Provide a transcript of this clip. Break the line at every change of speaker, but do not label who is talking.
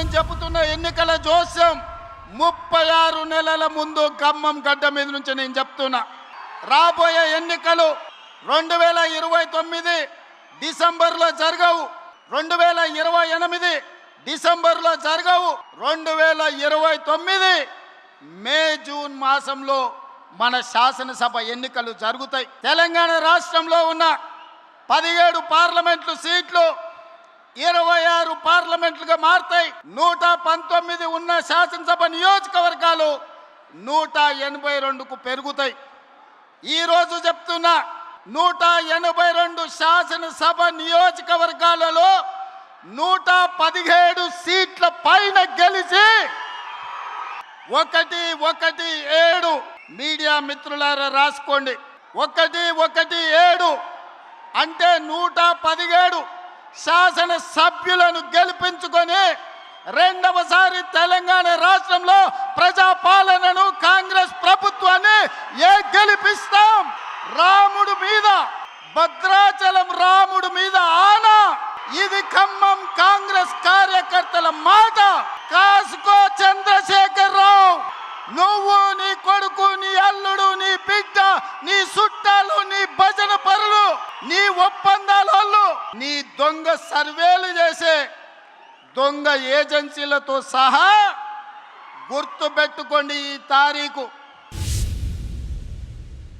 నేను చెబుతున్న ఎన్నికల జోస్యం 36 నెలల ముందు ఖమ్మం గడ్డ మీద నుంచి నేను చెప్తున్నా. రాబోయే ఎన్నికలు 2029 డిసెంబర్లో జరగవు, 2028 డిసెంబర్లో జరగవు, 2029 మే జూన్ మాసంలో మన శాసనసభ ఎన్నికలు జరుగుతాయి. తెలంగాణ రాష్ట్రంలో ఉన్న 17 పార్లమెంటు సీట్లు 26 పార్లమెంట్లుగా మారుతాయి. 119 ఉన్న శాసనసభ నియోజకవర్గాలు 182కు పెరుగుతాయి. ఈరోజు చెప్తున్నా, 182 శాసనసభ నియోజకవర్గాలలో 117 సీట్ల పైన గెలిచి 117 మీడియా మిత్రులారా రాసుకోండి, 117 అంటే 117 శాసన సభ్యులను గెలిపించుకొని రెండవసారి తెలంగాణ రాష్ట్రంలో ప్రజాపాలనను కాంగ్రెస్ ప్రభుత్వాన్ని గెలిపిస్తాం. రాముడు మీద, భద్రాచలం రాముడు మీద ఆనా. ఇది ఖమ్మం కాంగ్రెస్ కార్యకర్తల మాట. కాసుకో చంద్రశేఖర్ రావు, నువ్వు, నీ కొడుకు, నీ అల్లుడు, నీ బిడ్డ, నీ చుట్టాలు, నీ భజన పరులు, నీ ఒప్పందాలు, నీ దొంగ సర్వేలు చేసే దొంగ ఏజెన్సీలతో సహా గుర్తు పెట్టుకోండి ఈ తారీఖు.